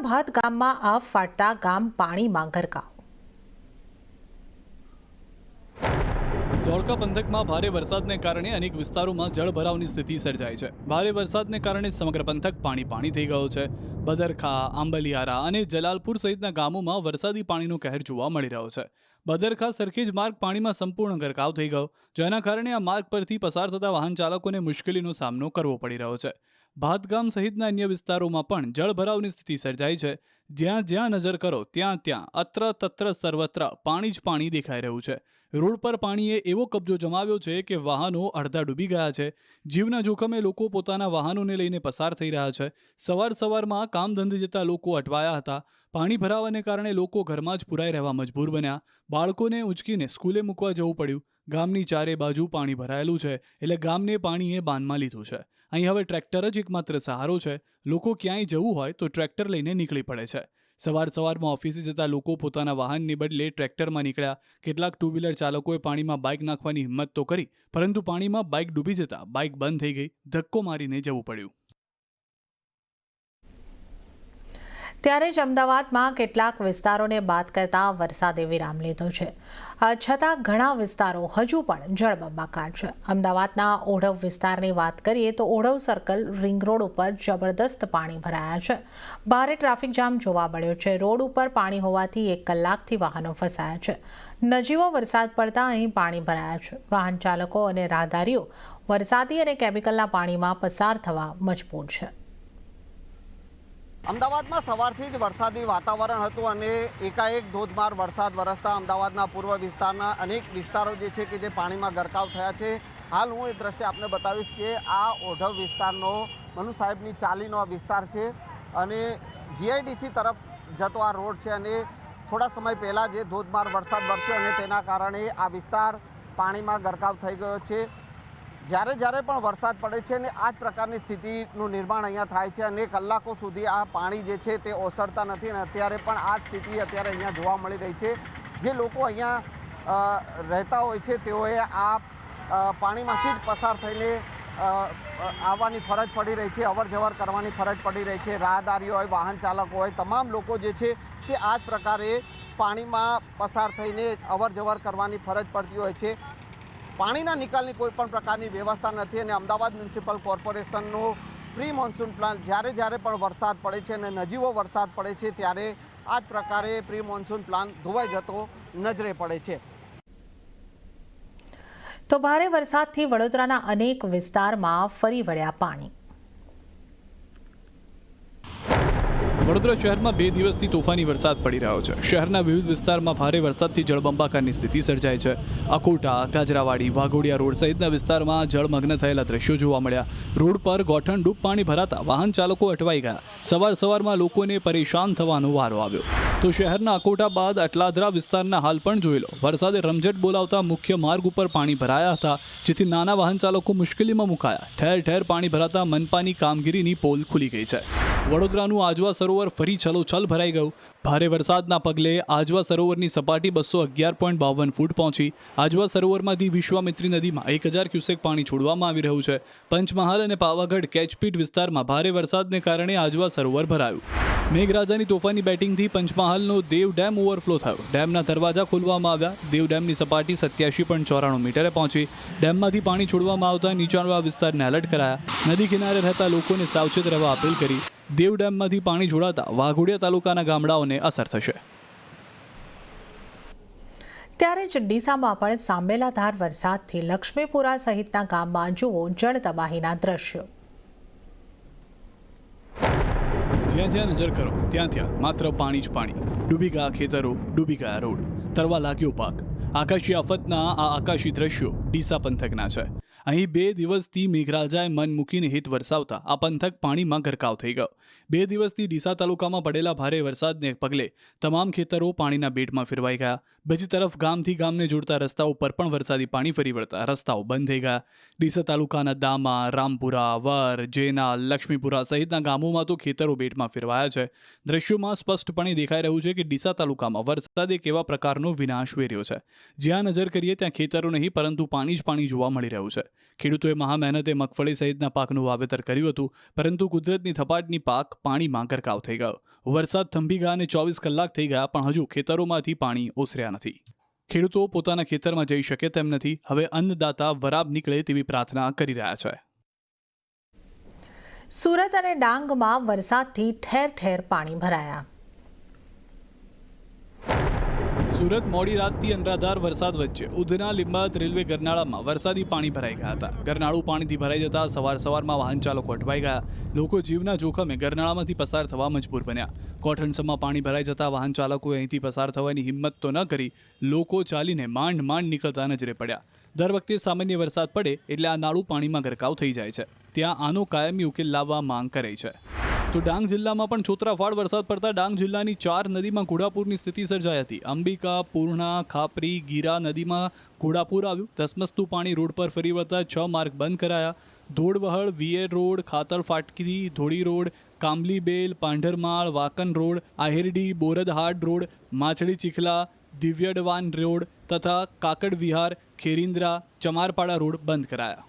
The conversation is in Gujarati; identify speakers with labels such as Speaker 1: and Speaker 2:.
Speaker 1: ભાત ગામમાં આફ ફાટતા ગામ પાણીમાં ગરકાવ।
Speaker 2: ધોળકા પંથકમાં ભારે વરસાદને કારણે અનેક વિસ્તારોમાં જળભરાવની સ્થિતિ સર્જાઈ છે। ભારે વરસાદને કારણે સમગ્ર પંથક પાણી થઈ ગયો છે। બદરખા, આંબલિયારા અને જલાલપુર સહિતના ગામોમાં વરસાદી પાણીનો કહેર જોવા મળી રહ્યો છે। બદરખા સરખેજ માર્ગ પાણીમાં સંપૂર્ણ ગરકાવ થઈ ગયો, જેના કારણે આ માર્ગ પરથી પસાર થતા વાહન ચાલકોને મુશ્કેલીનો સામનો કરવો પડી રહ્યો છે। ભાતગામ સહિતના અન્ય વિસ્તારોમાં પણ જળભરાવની સ્થિતિ સર્જાઈ છે। જ્યાં જ્યાં નજર કરો ત્યાં ત્યાં અત્ર તત્ર સર્વત્ર પાણી જ પાણી દેખાઈ રહ્યું છે। રોડ પર પાણીએ એવો કબજો જમાવ્યો છે કે વાહનો અડધા ડૂબી ગયા છે। જીવના જોખમે લોકો પોતાના વાહનોને લઈને પસાર થઈ રહ્યા છે। સવારમાં કામ ધંધે જતા લોકો અટવાયા હતા। પાણી ભરાવાને કારણે લોકો ઘરમાં જ પુરાઈ રહેવા મજબૂર બન્યા। બાળકોને ઉંચકીને સ્કૂલે મૂકવા જવું પડ્યું। ગામની ચારે બાજુ પાણી ભરાયેલું છે, એટલે ગામને પાણીએ બાનમાં લીધું છે। અહીં હવે ટ્રેક્ટર જ એકમાત્ર સહારો છે। લોકો ક્યાંય જવું હોય તો ટ્રેક્ટર લઈને નીકળી પડે છે। સવારમાં ઓફિસે જતા લોકો પોતાના વાહનને બદલે ટ્રેક્ટરમાં નીકળ્યા। કેટલાક ટુ વ્હીલર ચાલકોએ પાણીમાં બાઇક નાખવાની હિંમત તો કરી, પરંતુ પાણીમાં બાઇક ડૂબી જતા બાઇક બંધ થઈ ગઈ, ધક્કો મારીને જવું પડ્યું।
Speaker 1: ત્યારે જ અમદાવાદમાં કેટલાક વિસ્તારોને બાદ કરતા વરસાદે વિરામ લીધો છે। છતાં ઘણા વિસ્તારો હજુ પણ જળબંબાકાર છે। અમદાવાદના ઓઢવ વિસ્તારની વાત કરીએ તો ઓઢવ સર્કલ રિંગ રોડ ઉપર જબરદસ્ત પાણી ભરાયા છે। ભારે ટ્રાફિક જામ જોવા મળ્યો છે। રોડ ઉપર પાણી હોવાથી 1 કલાકથી વાહનો ફસાયા છે। નજીવો વરસાદ પડતા અહીં પાણી ભરાયા છે। વાહન ચાલકો અને રાહદારીઓ વરસાદી અને કેમિકલના પાણીમાં પસાર થવા મજબૂર છે।
Speaker 3: અમદાવાદમાં સવારથી જ વરસાદી વાતાવરણ હતું અને એકાએક ધોધમાર વરસાદ વરસતા અમદાવાદના પૂર્વ વિસ્તારના અનેક વિસ્તારો જે છે કે જે પાણીમાં ગરકાવ થયા છે। હાલ હું એ દ્રશ્ય આપને બતાવીશ કે આ ઓઢવ વિસ્તારનો મનુ સાહેબની ચાલીનો આ વિસ્તાર છે અને જીઆઈડીસી તરફ જતો આ રોડ છે અને થોડા સમય પહેલાં જે ધોધમાર વરસાદ વરસ્યો અને તેના કારણે આ વિસ્તાર પાણીમાં ગરકાવ થઈ ગયો છે। જ્યારે પણ વરસાદ પડે છે અને આ જ પ્રકારની સ્થિતિનું નિર્માણ અહીંયા થાય છે અને કલાકો સુધી આ પાણી જે છે તે ઓસરતા નથી અને અત્યારે પણ આ સ્થિતિ અત્યારે અહીંયા જોવા મળી રહી છે। જે લોકો અહીંયા રહેતા હોય છે તેઓએ આ પાણીમાંથી જ પસાર થઈને આવવાની ફરજ પડી રહી છે, અવર જવર કરવાની ફરજ પડી રહી છે। રાહદારીઓ હોય, વાહન ચાલકો હોય, તમામ લોકો જે છે તે આ જ પ્રકારે પાણીમાં પસાર થઈને અવર જવર કરવાની ફરજ પડતી હોય છે। પાણીના નિકાલની કોઈ પણ પ્રકારની વ્યવસ્થા નથી અને અમદાવાદ મ્યુનિસિપલ કોર્પોરેશનનો પ્રી મોન્સૂન પ્લાન જ્યારે પણ વરસાદ પડે છે અને નજીવો વરસાદ પડે છે ત્યારે આ જ પ્રકારે પ્રી મોન્સૂન પ્લાન ધોવાઈ જતો નજરે પડે છે।
Speaker 1: તો ભારે વરસાદથી વડોદરાના અનેક વિસ્તારમાં ફરી વળ્યા પાણી।
Speaker 2: વડોદરા શહેરમાં 2 દિવસથી તોફાની વરસાદ પડી રહ્યો છે। શહેરના વિવિધ વિસ્તારમાં ભારે વરસાદથી જળબંબાકારની સ્થિતિ સર્જાઈ છે। અકોટા, ગાજરાવાડી, વાઘોડિયા રોડ સહિતના વિસ્તારમાં જળમગ્ન થયેલા દ્રશ્યો જોવા મળ્યા। રોડ પર ગોઠણડૂબ પાણી ભરાતા વાહન ચાલકો અટવાઈ ગયા। સવારમાં લોકોને પરેશાન થવાનો વારો આવ્યો। તો શહેરના અકોટા બાદ અટલાદરા વિસ્તારના હાલ પણ જોઈ લો। વરસાદે રમઝટ બોલાવતા મુખ્ય માર્ગ ઉપર પાણી ભરાયા હતા, જેથી નાના વાહન ચાલકો મુશ્કેલીમાં મુકાયા। ઠેર ઠેર પાણી ભરાતા મનપાની કામગીરીની પોલ ખુલી ગઈ છે। વડોદરાનું આજવા સરોવર ફરી છલોછલ ભરાઈ ગયું। ભારે વરસાદના પગલે આજવા સરોવરની સપાટી 211.52 ફૂટ પહોંચી। આજવા સરોવરમાંથી વિશ્વામિત્રી નદીમાં 1000 ક્યુસેક પાણી છોડવામાં આવી રહ્યું છે। પંચમહાલ અને પાવાગઢ કેચપીટ વિસ્તારમાં ભારે વરસાદને કારણે આજવા સરોવર ભરાયું। મેઘરાજાની તોફાની બેટિંગથી પંચમહાલનો દેવ ડેમ ઓવરફ્લો થયો। ડેમના દરવાજા ખોલવામાં આવ્યા। દેવ ડેમની સપાટી 87.94 મીટરે પહોંચી। ડેમમાંથી પાણી છોડવામાં આવતા નીચાણવાળા વિસ્તારને એલર્ટ કરાયા। નદી કિનારે રહેતા લોકોને સાવચેત રહેવા અપીલ કરી। દેવ ડેમમાંથી પાણી છોડાતા વાઘોડિયા તાલુકાના ગામડાઓને અસર થશે।
Speaker 1: ત્યારે જ ડીસામાં પણ સાંબેલાધાર વરસાદથી લક્ષ્મીપુરા સહિતના ગામમાં જુઓ જળ તબાહીના દ્રશ્યો।
Speaker 2: જ્યાં નજર કરો ત્યાં માત્ર પાણી જ પાણી। ડૂબી ગયા ખેતરો, ડૂબી ગયા રોડ, તરવા લાગ્યો પાક। આકાશી આફતના આ આકાશી દ્રશ્યો ડીસા પંથકના છે। અહીં 2 દિવસથી મેઘરાજાએ મન મૂકીને હિત વરસાવતા આ પંથક પાણીમાં ગરકાવ થઈ ગયો। 2 દિવસથી ડીસા તાલુકામાં પડેલા ભારે વરસાદને પગલે તમામ ખેતરો પાણીના બેટમાં ફેરવાઈ ગયા। બીજી તરફ ગામથી ગામને જોડતા રસ્તાઓ પર પણ વરસાદી પાણી ફરી વળતા રસ્તાઓ બંધ થઈ ગયા। ડીસા તાલુકાના દામા, રામપુરા, વર, જેનાલ, લક્ષ્મીપુરા સહિતના ગામોમાં તો ખેતરો બેટમાં ફેરવાયા છે। દ્રશ્યોમાં સ્પષ્ટપણે દેખાઈ રહ્યું છે કે ડીસા તાલુકામાં વરસાદે કેવા પ્રકારનો વિનાશ વેર્યો છે। જ્યાં નજર કરીએ ત્યાં ખેતરો નહીં પરંતુ પાણી જ પાણી જોવા મળી રહ્યું છે। ખેડૂતોએ મહા મહેનતે મગફળી સહિતના પાકનું વાવેતર કર્યું હતું, પરંતુ કુદરતની થપાટની પાક પાણીમાં ગરકાવ થઈ ગયો. વરસાદ થંભી ગયા અને 24 કલાક થઈ ગયા, પણ હજુ ખેતરોમાંથી પાણી ઓસર્યા નથી. ખેડૂતો પોતાના ખેતરમાં જઈ શકે તેમ નથી. હવે અન્નદાતા વરાબ નીકળે તેવી પ્રાર્થના કરી રહ્યા છે.
Speaker 1: સુરત અને ડાંગમાં વરસાદથી ઠેર ઠેર પાણી ભરાયા.
Speaker 2: સુરત મોડી રાતથી અનરાધાર વરસાદ વચ્ચે ઉધના લીંબાયત રેલવે ગરનાળામાં વરસાદી પાણી ભરાઈ ગયા હતા. ગરનાળું પાણીથી ભરાઈ જતા સવારમાં વાહન ચાલકો અટવાઈ ગયા. લોકો જીવના જોખમે ગરનાળામાંથી પસાર થવા મજબૂર બન્યા. કોઠણસમાં પાણી ભરાઈ જતા વાહન ચાલકોએ અહીંથી પસાર થવાની હિંમત તો ન કરી. લોકો ચાલીને માંડ નીકળતા નજરે પડ્યા. દર વખતે સામાન્ય વરસાદ પડે એટલે આ નાળું પાણીમાં ગરકાવ થઈ જાય છે. ત્યાં આનો કાયમી ઉકેલ લાવવા માંગ કરાઈ છે. તો ડાંગ જિલ્લામાં પણ છોતરાફાડ વરસાદ પડતા ડાંગ જિલ્લાની 4 નદીમાં ઘોડાપૂરની સ્થિતિ સર્જાઈ હતી. અંબિકા, પૂર્ણા, ખાપરી, ગીરા નદીમાં ઘોડાપૂર આવ્યું. ધસમસતું પાણી રોડ પર ફરી વળતા 6 માર્ગ બંધ કરાયા. ધોળવહળ, વિયેર રોડ, ખાતર ફાટકી, ધોળી રોડ, કામલીબેલ, પાંઢરમાળ, વાકન રોડ, આહિરડી, બોરદહાટ રોડ, માછડી ચીખલા, દિવ્યડવાન રોડ તથા કાકડ વિહાર, ખેરિન્દ્રા, ચમારપાડા રોડ બંધ કરાયા.